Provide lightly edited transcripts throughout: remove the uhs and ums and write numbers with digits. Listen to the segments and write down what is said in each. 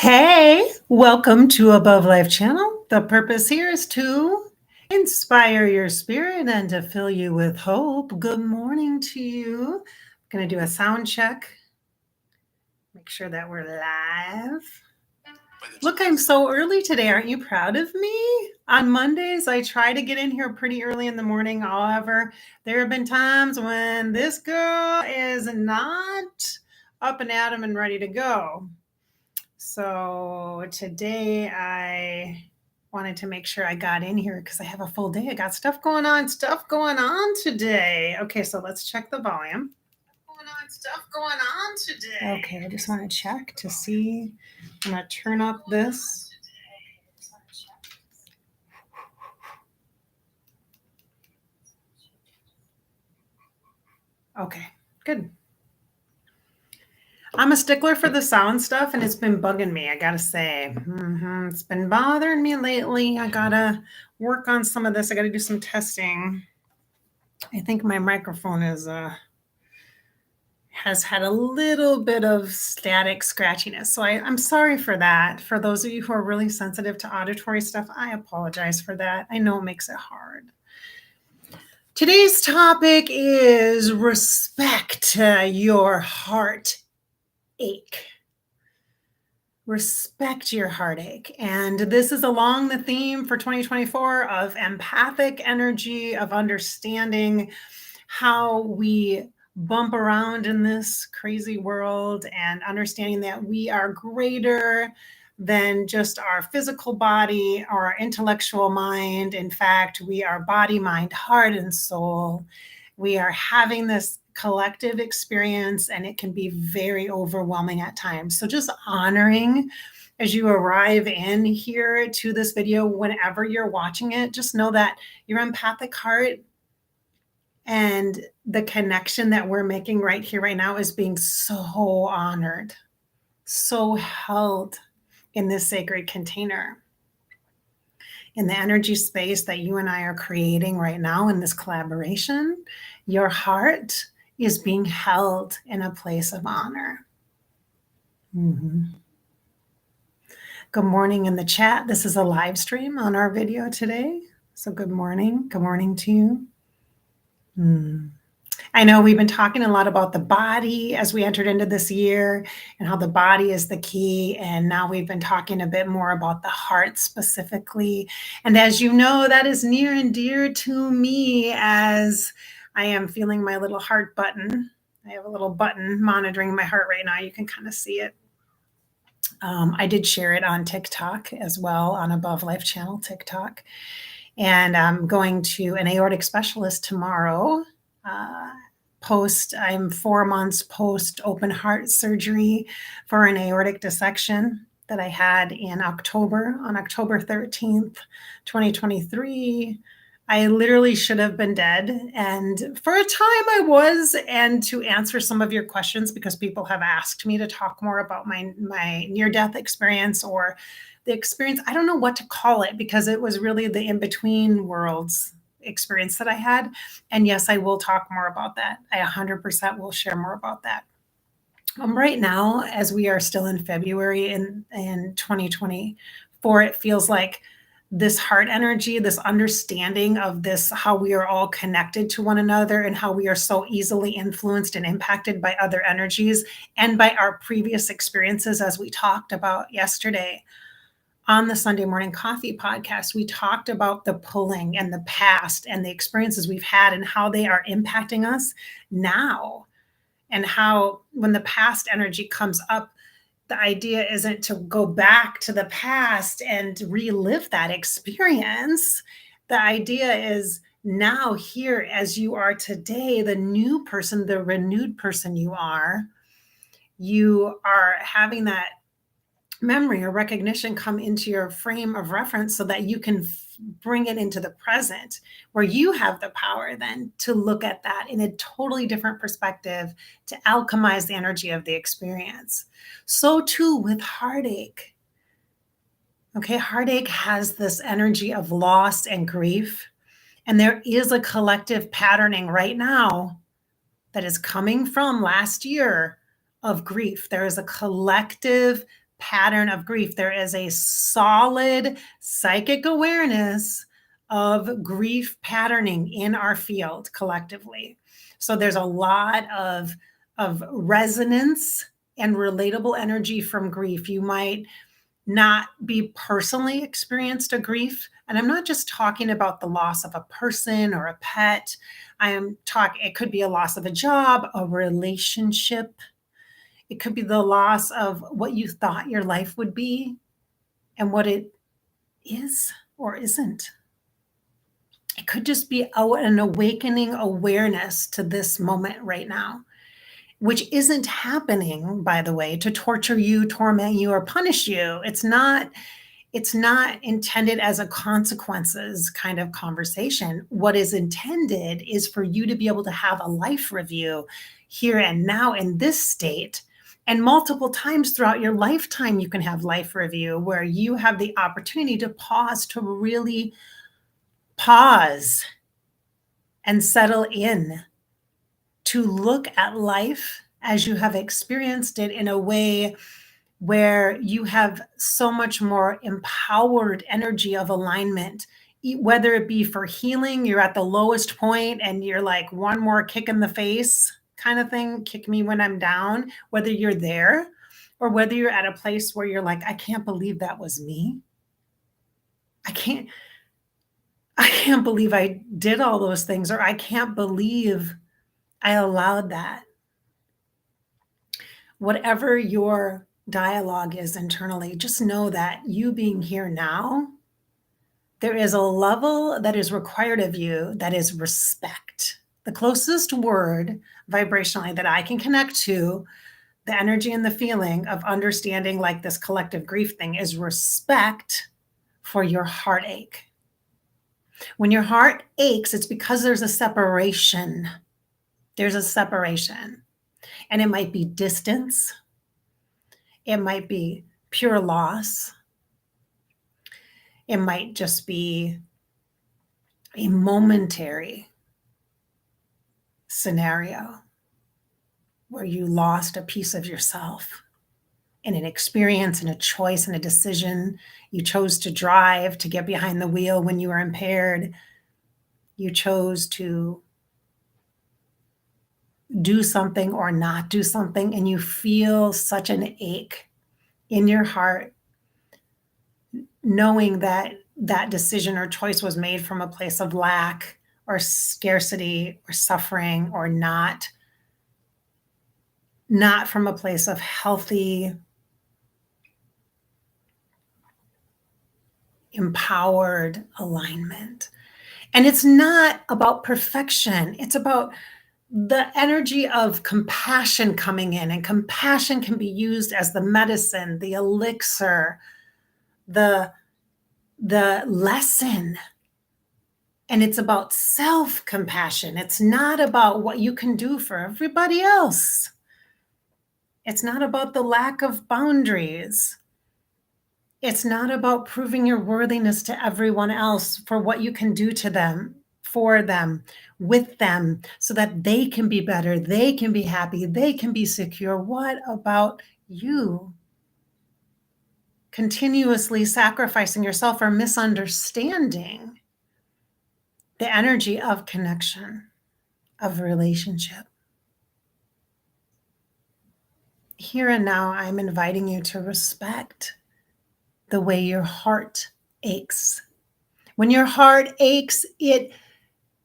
Hey, welcome to Above Life Channel. The purpose here is to inspire your spirit and to fill you with hope. Good morning to you. I'm going to do a sound check. Make sure that we're live. Look, I'm so early today. Aren't you proud of me? On Mondays, I try to get in here pretty early in the morning. However, there have been times when this girl is not up and at 'em and ready to go. So today I wanted to make sure I got in here because I have a full day. I got stuff going on today. Okay, so let's check the volume. Okay, I just want to check to see. I'm going to turn up this. Okay, good. I'm a stickler for the sound stuff, and it's been bugging me, I gotta say. It's been bothering me lately. I gotta work on some of this. I gotta do some testing. I think my microphone has had a little bit of static scratchiness. So I'm sorry for that. For those of you who are really sensitive to auditory stuff, I apologize for that. I know it makes it hard. Today's topic is respect your heartache. Respect your heartache. And this is along the theme for 2024 of empathic energy, of understanding how we bump around in this crazy world and understanding that we are greater than just our physical body or our intellectual mind. In fact, we are body, mind, heart, and soul. We are having this collective experience, and it can be very overwhelming at times. So just honoring as you arrive in here to this video, whenever you're watching it, just know that your empathic heart and the connection that we're making right here, right now, is being so honored, so held in this sacred container. In the energy space that you and I are creating right now in this collaboration, your heart is being held in a place of honor. Good morning in the chat. This is a live stream on our video today. So good morning. Good morning to you. I know we've been talking a lot about the body as we entered into this year and how the body is the key. And now we've been talking a bit more about the heart specifically. And as you know, that is near and dear to me as I am feeling my little heart button. I have a little button monitoring my heart right now. You can kind of see it. I did share it on TikTok as well, on Above Life Channel TikTok. And I'm going to an aortic specialist tomorrow. I'm 4 months post open heart surgery for an aortic dissection that I had in October, on October 13th, 2023. I literally should have been dead. And for a time I was, and to answer some of your questions, because people have asked me to talk more about my near-death experience, or the experience, I don't know what to call it, because it was really the in-between worlds experience that I had. And yes, I will talk more about that. I 100% will share more about that. Right now, as we are still in February in 2024, it feels like this heart energy, this understanding of this, how we are all connected to one another and how we are so easily influenced and impacted by other energies and by our previous experiences, as we talked about yesterday. On the Sunday Morning Coffee podcast, we talked about the pulling and the past and the experiences we've had and how they are impacting us now. And how when the past energy comes up, the idea isn't to go back to the past and relive that experience. The idea is now, here, as you are today, the new person, the renewed person you are having that memory or recognition come into your frame of reference so that you can bring it into the present, where you have the power then to look at that in a totally different perspective, to alchemize the energy of the experience. So too with heartache. Okay, heartache has this energy of loss and grief. And there is a collective patterning right now that is coming from last year of grief. There is a collective pattern of grief. There is a solid psychic awareness of grief patterning in our field collectively. So there's a lot of resonance and relatable energy from grief. You might not be personally experienced a grief. And I'm not just talking about the loss of a person or a pet. It could be a loss of a job, a relationship. It could be the loss of what you thought your life would be and what it is or isn't. It could just be an awakening awareness to this moment right now, which isn't happening, by the way, to torture you, torment you, or punish you. It's not intended as a consequences kind of conversation. What is intended is for you to be able to have a life review here and now in this state. And multiple times throughout your lifetime, you can have life review where you have the opportunity to pause, to really pause and settle in, to look at life as you have experienced it in a way where you have so much more empowered energy of alignment, whether it be for healing, you're at the lowest point and you're like, one more kick in the face kind of thing, kick me when I'm down, whether you're there or whether you're at a place where you're like, I can't believe that was me. I can't believe I did all those things, or I can't believe I allowed that. Whatever your dialogue is internally, just know that you being here now, there is a level that is required of you that is respect. The closest word vibrationally that I can connect to the energy and the feeling of understanding like this collective grief thing is respect for your heartache. When your heart aches, it's because there's a separation. There's a separation. And it might be distance. It might be pure loss. It might just be a momentary scenario where you lost a piece of yourself in an experience and a choice and a decision. You chose to drive, to get behind the wheel when you were impaired. You chose to do something or not do something, and you feel such an ache in your heart, knowing that that decision or choice was made from a place of lack or scarcity or suffering, or not from a place of healthy, empowered alignment. And it's not about perfection. It's about the energy of compassion coming in, and compassion can be used as the medicine, the elixir, the lesson. And it's about self-compassion. It's not about what you can do for everybody else. It's not about the lack of boundaries. It's not about proving your worthiness to everyone else for what you can do to them, for them, with them, so that they can be better, they can be happy, they can be secure. What about you? Continuously sacrificing yourself or misunderstanding the energy of connection, of relationship. Here and now, I'm inviting you to respect the way your heart aches. When your heart aches, it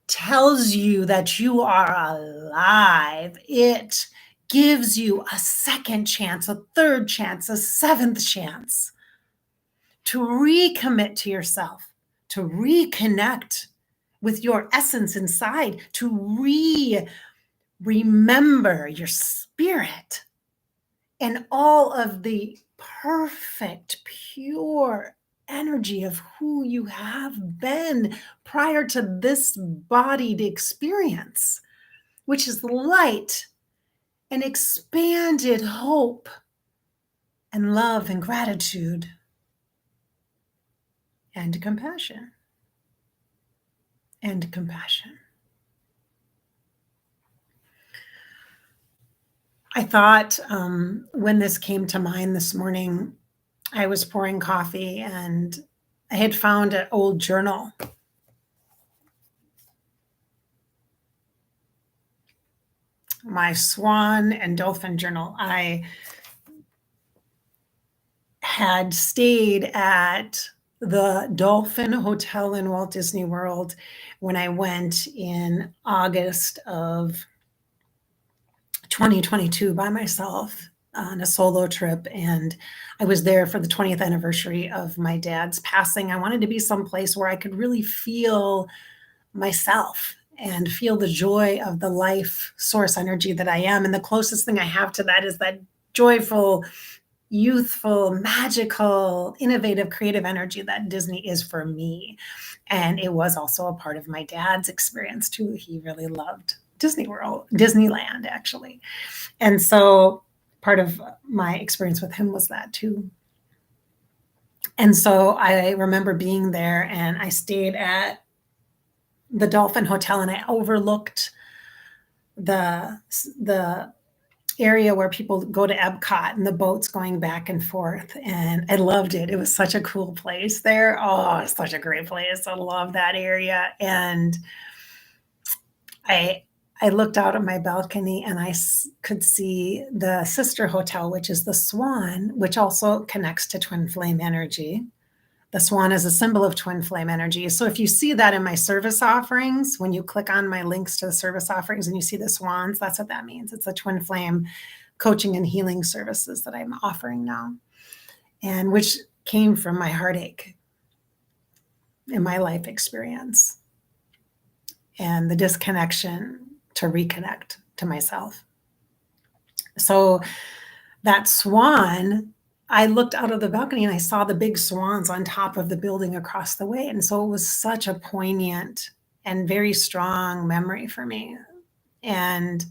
tells you that you are alive. It gives you a second chance, a third chance, a seventh chance to recommit to yourself, to reconnect with your essence inside, to remember your spirit and all of the perfect, pure energy of who you have been prior to this bodied experience, which is light and expanded hope and love and gratitude and compassion. And compassion. I thought when this came to mind this morning, I was pouring coffee and I had found an old journal. My swan and dolphin journal. I had stayed at the Dolphin Hotel in Walt Disney World when I went in August of 2022 by myself on a solo trip. And I was there for the 20th anniversary of my dad's passing. I wanted to be someplace where I could really feel myself and feel the joy of the life source energy that I am. And the closest thing I have to that is that joyful, youthful, magical, innovative, creative energy that Disney is for me. And it was also a part of my dad's experience too. He really loved Disney World, Disneyland, actually. And so part of my experience with him was that too. And so I remember being there and I stayed at the Dolphin Hotel and I overlooked the area where people go to Epcot and the boats going back and forth. And I loved it. It was such a cool place there. Oh, it's such a great place. I love that area. And I I looked out of my balcony and could see the sister hotel, which is the Swan, which also connects to twin flame energy. The swan is a symbol of twin flame energy. So if you see that in my service offerings, when you click on my links to the service offerings and you see the swans, that's what that means. It's a twin flame coaching and healing services that I'm offering now, and which came from my heartache in my life experience and the disconnection to reconnect to myself. So that swan, I looked out of the balcony and I saw the big swans on top of the building across the way. And so it was such a poignant and very strong memory for me. And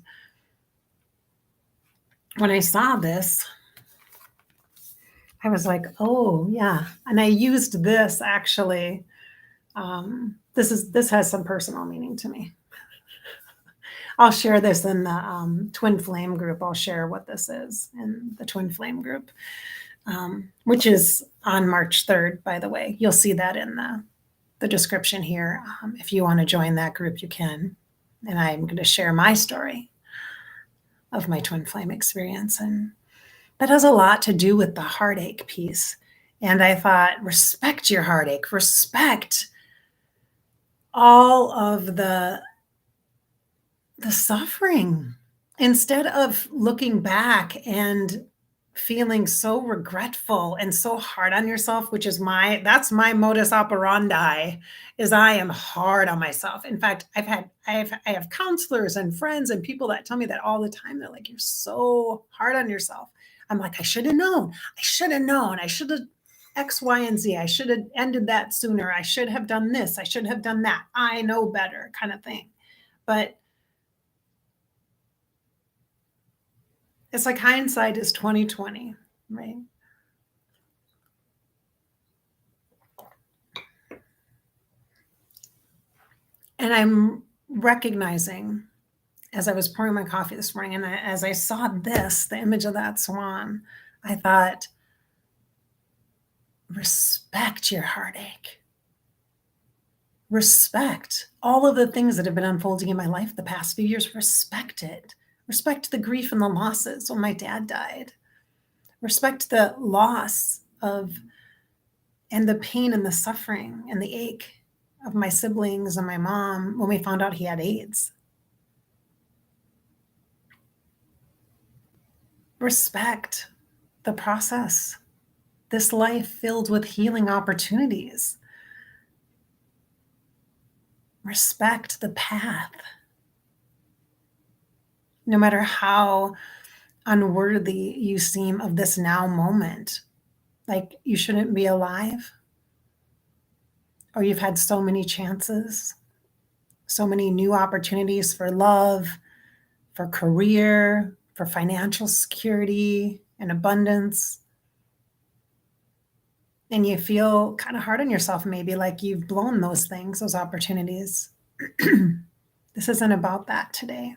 when I saw this, I was like, oh, yeah. And I used this actually. This has some personal meaning to me. I'll share this in the Twin Flame group. I'll share what this is in the Twin Flame group. Which is on March 3rd, by the way. You'll see that in the description here. If you want to join that group, you can. And I'm going to share my story of my twin flame experience. And that has a lot to do with the heartache piece. And I thought, respect your heartache, respect all of the suffering. Instead of looking back and feeling so regretful and so hard on yourself, which is that's my modus operandi, is I am hard on myself. In fact, I have counselors and friends and people that tell me that all the time. They're like, you're so hard on yourself. I'm like, I should have known. I should have X, Y, and Z. I should have ended that sooner. I should have done this. I should have done that. I know better, kind of thing. But it's like hindsight is 2020, right? And I'm recognizing as I was pouring my coffee this morning, and as I saw the image of that swan, I thought, respect your heartache. Respect all of the things that have been unfolding in my life the past few years. Respect it. Respect the grief and the losses when my dad died. Respect the loss of and the pain and the suffering and the ache of my siblings and my mom when we found out he had AIDS. Respect the process. This life filled with healing opportunities. Respect the path. No matter how unworthy you seem of this now moment, like you shouldn't be alive, or you've had so many chances, so many new opportunities for love, for career, for financial security and abundance. And you feel kind of hard on yourself, maybe like you've blown those things, those opportunities. This isn't about that today.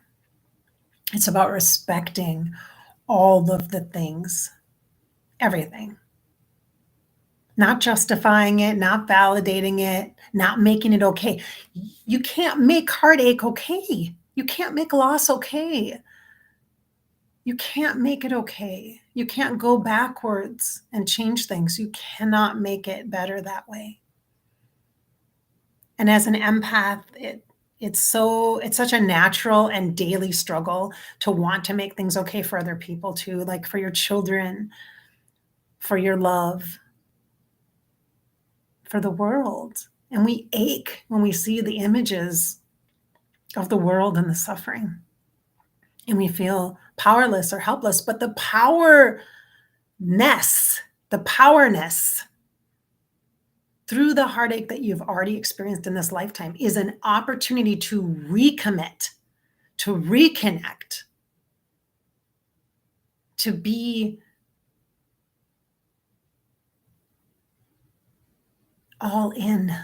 It's about respecting all of the things, everything. not justifying it, not validating it, not making it okay. You can't make heartache okay. You can't make loss okay. You can't make it okay. You can't go backwards and change things. You cannot make it better that way. And as an empath, it's such a natural and daily struggle to want to make things okay for other people too, like for your children, for your love, for the world. And we ache when we see the images of the world and the suffering. And we feel powerless or helpless. But the powerness through the heartache that you've already experienced in this lifetime is an opportunity to recommit, to reconnect, to be all in.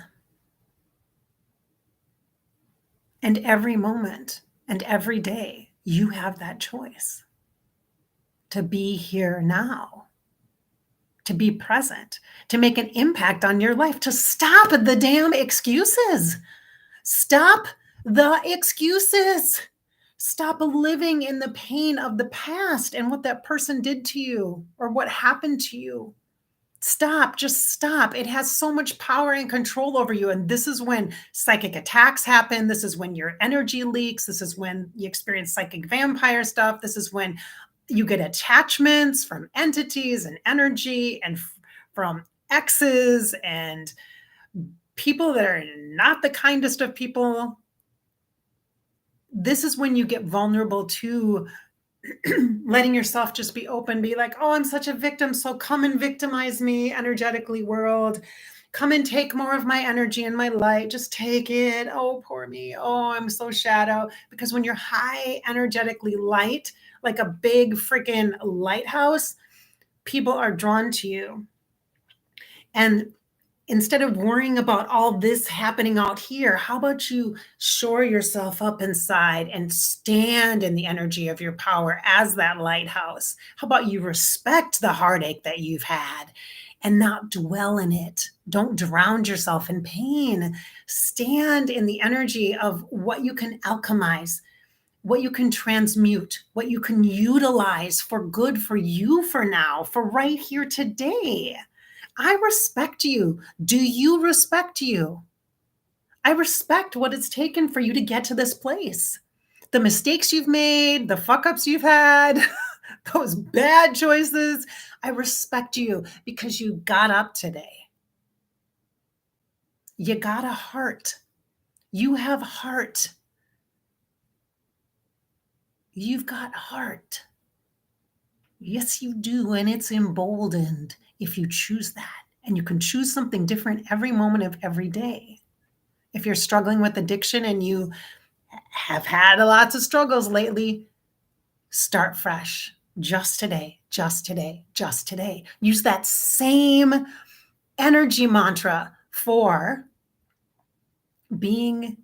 And every moment and every day, you have that choice to be here now, to be present, to make an impact on your life, to stop the damn excuses. Stop the excuses. Stop living in the pain of the past and what that person did to you or what happened to you. Stop, just stop. It has so much power and control over you. And this is when psychic attacks happen. This is when your energy leaks. This is when you experience psychic vampire stuff. This is when you get attachments from entities and energy and from exes and people that are not the kindest of people. This is when you get vulnerable to letting yourself just be open, be like, oh, I'm such a victim. So come and victimize me energetically, world. Come and take more of my energy and my light. Just take it. Oh, poor me. Oh, I'm so shadow. Because when you're high energetically light, like a big freaking lighthouse, people are drawn to you. And instead of worrying about all this happening out here, how about you shore yourself up inside and stand in the energy of your power as that lighthouse? How about you respect the heartache that you've had and not dwell in it? Don't drown yourself in pain. Stand in the energy of what you can alchemize, what you can transmute, what you can utilize for good for you for now, for right here today. I respect you. Do you respect you? I respect what it's taken for you to get to this place. The mistakes you've made, the fuck ups you've had, those bad choices. I respect you because you got up today. You got a heart. You have heart. You've got heart. Yes, you do. And it's emboldened if you choose that. And you can choose something different every moment of every day. If you're struggling with addiction and you have had lots of struggles lately, start fresh. Just today, just today, just today. Use that same energy mantra for being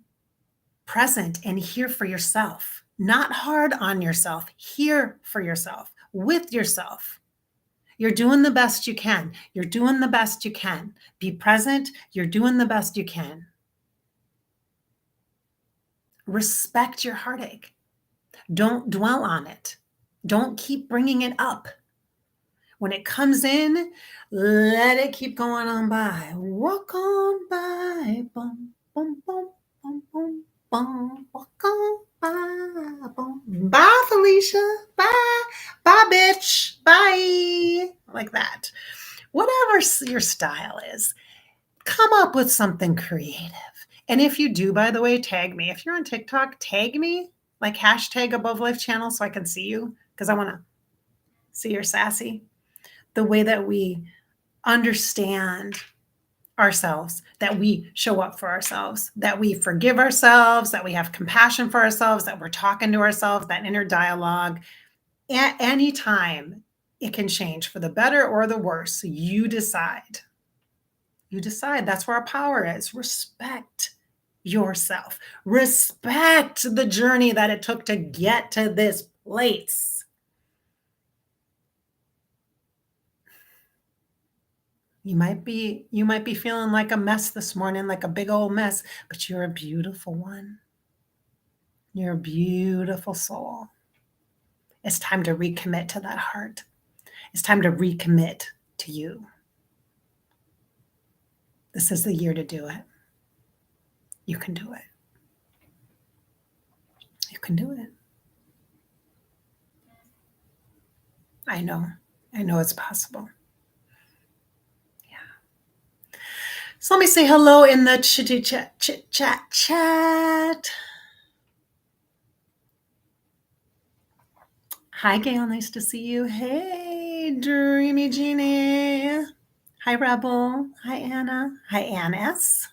present and here for yourself. Not hard on yourself, here for yourself, with yourself. You're doing the best you can. You're doing the best you can. Be present. You're doing the best you can. Respect your heartache. Don't dwell on it. Don't keep bringing it up. When it comes in, let it keep going on by. Walk on by. Bum, bum, bum, bum, bum, bum. Walk on by. Bum. Bye, Felicia. Bye. Bye, bitch. Bye. Like that. Whatever your style is, come up with something creative. And if you do, by the way, tag me. If you're on TikTok, tag me, like hashtag Above Life Channel so I can see you because I want to see your sassy. The way that we understand ourselves, that we show up for ourselves, that we forgive ourselves, that we have compassion for ourselves, that we're talking to ourselves, that inner dialogue. At any time, it can change for the better or the worse. You decide. You decide. That's where our power is. Respect yourself. Respect the journey that it took to get to this place. You might be feeling like a mess this morning, like a big old mess, but you're a beautiful one. You're a beautiful soul. It's time to recommit to that heart. It's time to recommit to you. This is the year to do it. You can do it. You can do it. I know. I know it's possible. Yeah. So let me say hello in the chat. Hi, Gail. Nice to see you. Hey, Dreamy Jeannie. Hi, Rebel. Hi, Anna. Hi, Annis.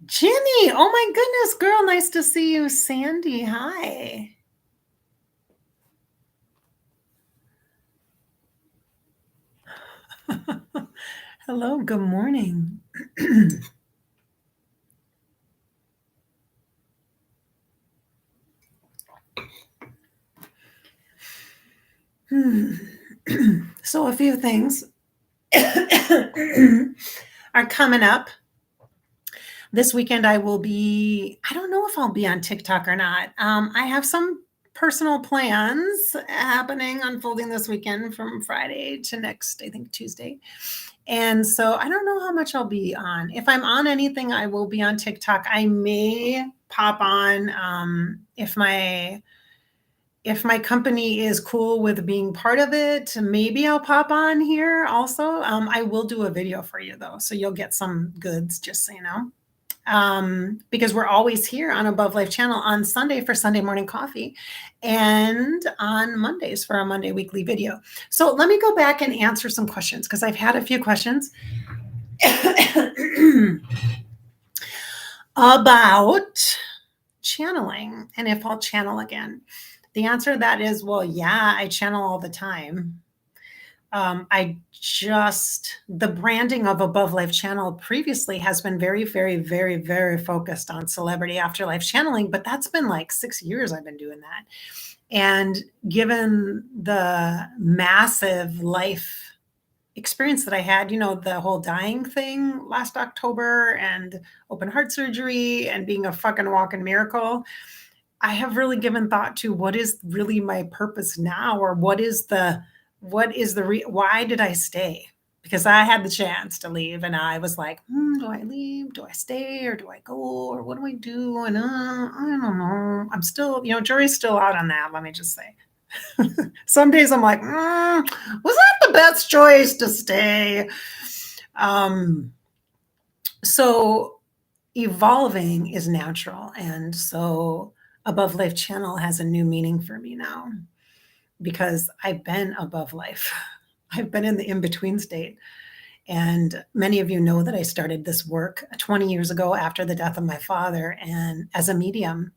Jenny. Oh, my goodness, girl. Nice to see you. Sandy. Hi. Hello. Good morning. So a few things are coming up. This weekend I will be, I don't know if I'll be on TikTok or not. I have some personal plans happening, unfolding this weekend from Friday to next, I think Tuesday. And so I don't know how much I'll be on. If I'm on anything, I will be on TikTok. I may pop on if my company is cool with being part of it, maybe I'll pop on here also. I will do a video for you though, so you'll get some goods, just so you know. Because we're always here on Above Life channel on Sunday for Sunday morning coffee and on Mondays for our Monday weekly video. So let me go back and answer some questions because I've had a few questions about channeling and if I'll channel again. The answer to that is, well, yeah, I channel all the time. The branding of Above Life channel previously has been very, very, very, very focused on celebrity afterlife channeling, but that's been like 6 years I've been doing that. And given the massive life experience that I had, the whole dying thing last October and open heart surgery and being a fucking walking miracle, I have really given thought to what is really my purpose now, or why did I stay? Because I had the chance to leave and I was like, do I leave? Do I stay or do I go? Or what do I do? And I don't know. I'm still, jury's still out on that. Let me just say. Some days I'm like, was that the best choice to stay? So evolving is natural. And so Above Life channel has a new meaning for me now because I've been above life. I've been in the in-between state. And many of you know that I started this work 20 years ago after the death of my father and as a medium.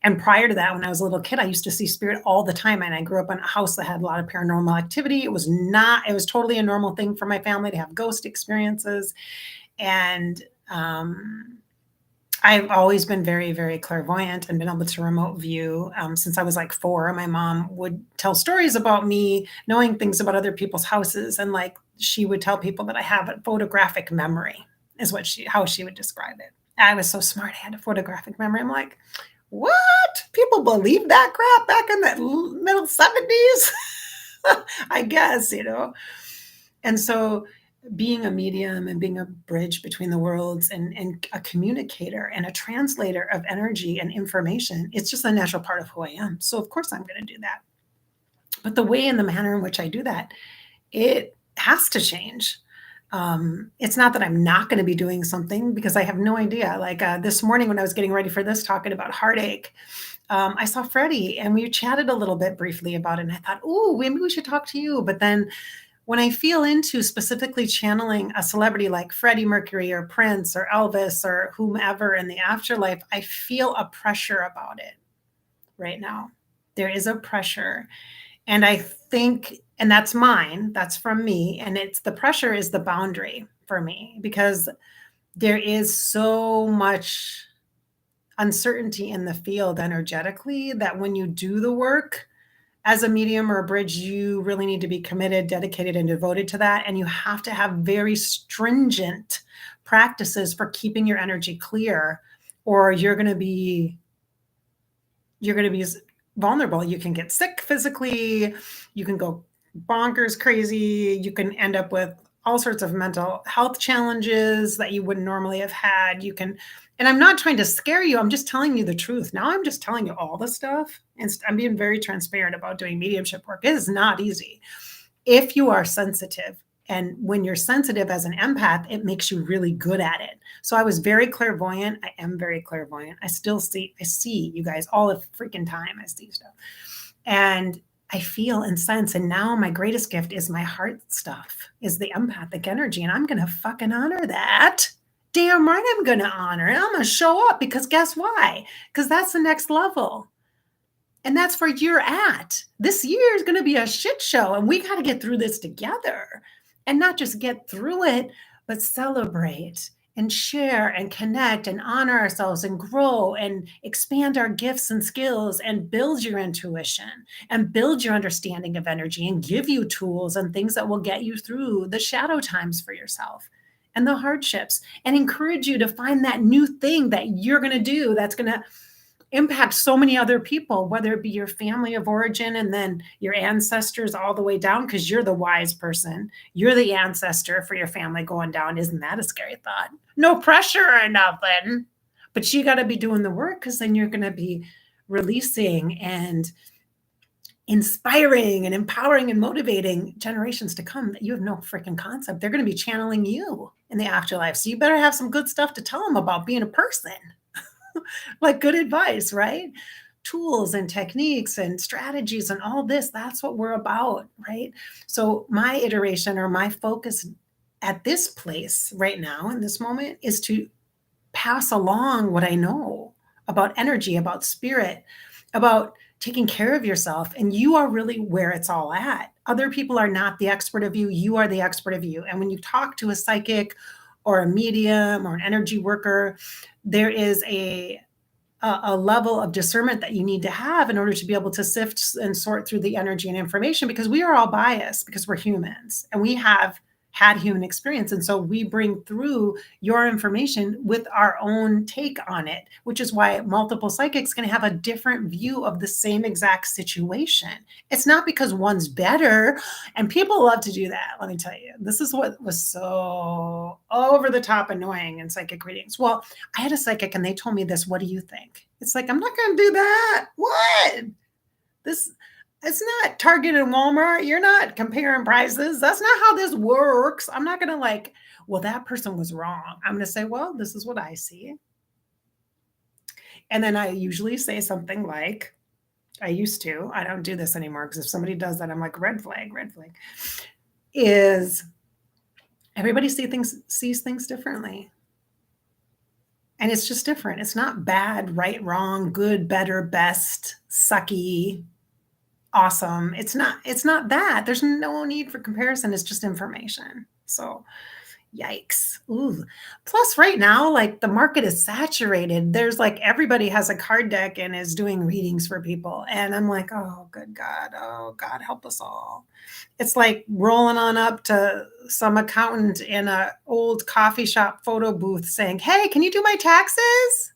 And prior to that, when I was a little kid, I used to see spirit all the time. And I grew up in a house that had a lot of paranormal activity. It was totally a normal thing for my family to have ghost experiences. And I've always been very, very clairvoyant and been able to remote view since I was like 4. My mom would tell stories about me knowing things about other people's houses. And like she would tell people that I have a photographic memory is how she would describe it. I was so smart. I had a photographic memory. I'm like, what? People believe that crap back in the middle 70s? I guess, And so being a medium and being a bridge between the worlds and a communicator and a translator of energy and information, it's just a natural part of who I am. So of course I'm going to do that. But the way and the manner in which I do that, it has to change. It's not that I'm not going to be doing something because I have no idea. Like this morning when I was getting ready for this, talking about heartache, I saw Freddie and we chatted a little bit briefly about it. And I thought, oh, maybe we should talk to you. But then when I feel into specifically channeling a celebrity like Freddie Mercury or Prince or Elvis or whomever in the afterlife, I feel a pressure about it right now. There is a pressure. And I think, and that's mine, that's from me. And the pressure is the boundary for me because there is so much uncertainty in the field energetically that when you do the work, As a medium or a bridge, you really need to be committed, dedicated, and devoted to that. And you have to have very stringent practices for keeping your energy clear, or you're going to be vulnerable. You can get sick physically, you can go bonkers crazy, you can end up with all sorts of mental health challenges that you wouldn't normally have had. You can, and I'm not trying to scare you, I'm just telling you the truth. Now I'm just telling you all the stuff, and I'm being very transparent about doing mediumship work. It is not easy if you are sensitive. And when you're sensitive as an empath, it makes you really good at it. So I was very clairvoyant. I am very clairvoyant. I see you guys all the freaking time. I see stuff. And I feel and sense. And now my greatest gift is my heart stuff, is the empathic energy. And I'm going to fucking honor that. Damn right I'm going to honor it. I'm going to show up, because guess why? Because that's the next level. And that's where you're at. This year is going to be a shit show, and we got to get through this together. And not just get through it, but celebrate and share and connect and honor ourselves and grow and expand our gifts and skills and build your intuition and build your understanding of energy and give you tools and things that will get you through the shadow times for yourself and the hardships, and encourage you to find that new thing that you're going to do that's going to impact so many other people, whether it be your family of origin and then your ancestors all the way down, because you're the wise person. You're the ancestor for your family going down. Isn't that a scary thought? No pressure or nothing, but you got to be doing the work, because then you're going to be releasing and inspiring and empowering and motivating generations to come that you have no freaking concept. They're going to be channeling you in the afterlife. So you better have some good stuff to tell them about being a person. Like good advice, right? Tools and techniques and strategies and all this, that's what we're about, right? So my iteration or my focus at this place right now in this moment is to pass along what I know about energy, about spirit, about taking care of yourself. And you are really where it's all at. Other people are not the expert of you. You are the expert of you. And when you talk to a psychic or a medium or an energy worker, there is a level of discernment that you need to have in order to be able to sift and sort through the energy and information, because we are all biased, because we're humans and we have had human experience. And so we bring through your information with our own take on it, which is why multiple psychics can have a different view of the same exact situation. It's not because one's better. And people love to do that. Let me tell you, this is what was so over the top annoying in psychic readings. Well, I had a psychic and they told me this. What do you think? It's like, I'm not going to do that. What? This, it's not Target and Walmart. You're not comparing prices. That's not how this works. I'm not going to like, well, that person was wrong. I'm going to say, well, this is what I see. And then I usually say something like, I used to, I don't do this anymore, because if somebody does that, I'm like, red flag, is everybody sees things differently. And it's just different. It's not bad, right, wrong, good, better, best, sucky, awesome. It's not that. There's no need for comparison. It's just information. So yikes. Ooh. Plus right now, like the market is saturated. There's like everybody has a card deck and is doing readings for people. And I'm like, oh, good God. Oh, God, help us all. It's like rolling on up to some accountant in an old coffee shop photo booth saying, hey, can you do my taxes?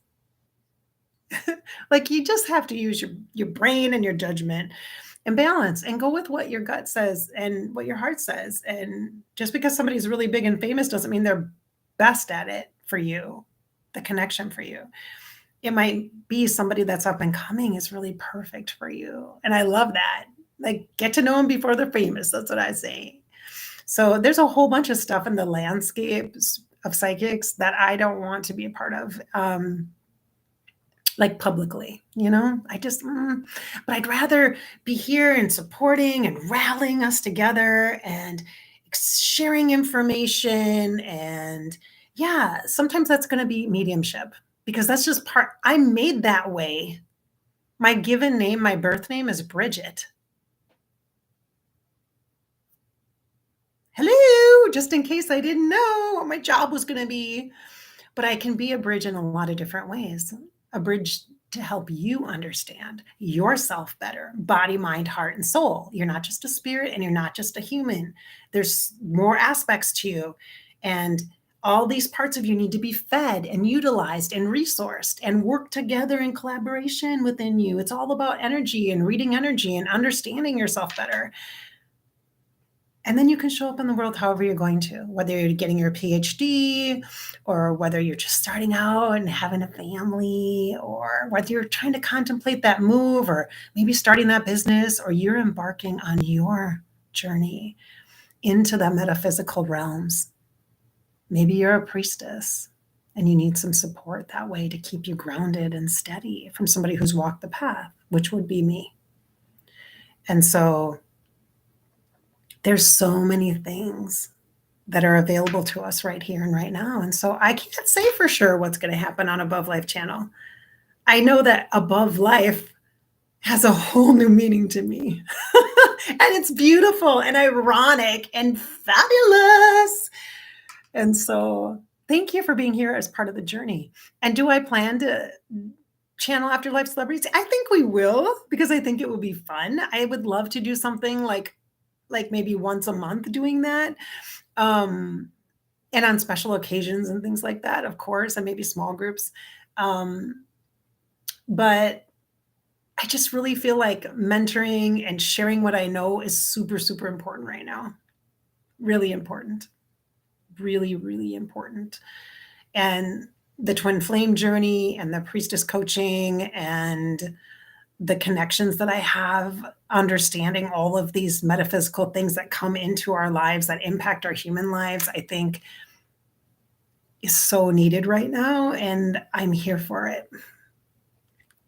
Like you just have to use your brain and your judgment and balance and go with what your gut says and what your heart says. And just because somebody's really big and famous doesn't mean they're best at it for you, the connection for you. It might be somebody that's up and coming is really perfect for you. And I love that. Like get to know them before they're famous. That's what I say. So there's a whole bunch of stuff in the landscapes of psychics that I don't want to be a part of. Like publicly, I just, but I'd rather be here and supporting and rallying us together and sharing information. And yeah, sometimes that's going to be mediumship, because that's just I'm made that way. My given name, my birth name is Bridget. Hello, just in case I didn't know what my job was going to be. But I can be a bridge in a lot of different ways. A bridge to help you understand yourself better, body, mind, heart, and soul. You're not just a spirit and you're not just a human. There's more aspects to you. And all these parts of you need to be fed and utilized and resourced and work together in collaboration within you. It's all about energy and reading energy and understanding yourself better. And then you can show up in the world however you're going to, whether you're getting your PhD or whether you're just starting out and having a family, or whether you're trying to contemplate that move or maybe starting that business, or you're embarking on your journey into the metaphysical realms. Maybe you're a priestess and you need some support that way to keep you grounded and steady from somebody who's walked the path, which would be me. And so there's so many things that are available to us right here and right now. And so I can't say for sure what's going to happen on Above Life channel. I know that Above Life has a whole new meaning to me. And it's beautiful and ironic and fabulous. And so thank you for being here as part of the journey. And do I plan to channel Afterlife celebrities? I think we will, because I think it will be fun. I would love to do something like maybe once a month doing that. And on special occasions and things like that, of course, and maybe small groups. But I just really feel like mentoring and sharing what I know is super, super important right now. Really important. Really, really important. And the twin flame journey and the priestess coaching and the connections that I have, understanding all of these metaphysical things that come into our lives that impact our human lives, I think is so needed right now. And I'm here for it.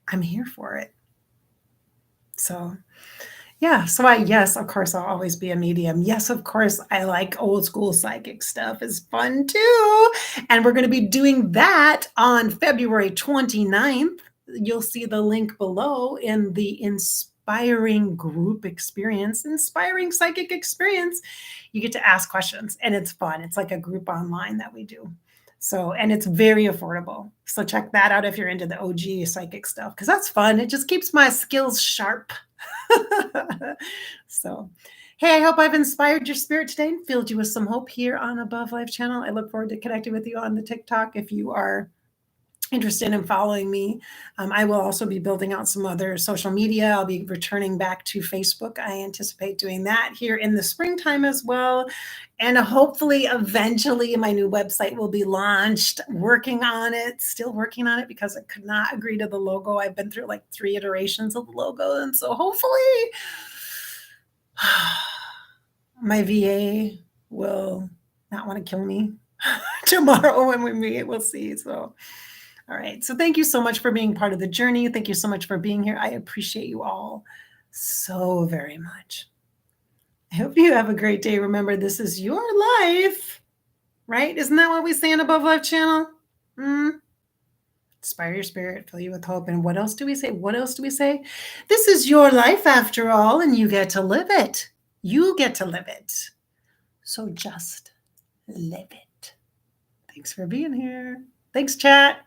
I'm here for it. So yeah. So yes, of course, I'll always be a medium. Yes, of course, I like old school psychic stuff is fun too. And we're going to be doing that on February 29th. You'll see the link below in the inspiring group experience, inspiring psychic experience. You get to ask questions and it's fun. It's like a group online that we do. So, and it's very affordable. So check that out if you're into the OG psychic stuff, because that's fun. It just keeps my skills sharp. So, hey, I hope I've inspired your spirit today and filled you with some hope here on Above Life channel. I look forward to connecting with you on the TikTok if you are interested in following me. I will also be building out some other social media. I'll be returning back to Facebook. I anticipate doing that here in the springtime as well. And hopefully, eventually, my new website will be launched. Working on it, still working on it because I could not agree to the logo. I've been through like 3 iterations of the logo. And so hopefully my VA will not want to kill me tomorrow when we meet. We'll see. So all right. So thank you so much for being part of the journey. Thank you so much for being here. I appreciate you all so very much. I hope you have a great day. Remember, this is your life, right? Isn't that what we say on Above Life channel? Inspire your spirit, fill you with hope. And what else do we say? What else do we say? This is your life after all, and you get to live it. You get to live it. So just live it. Thanks for being here. Thanks, chat.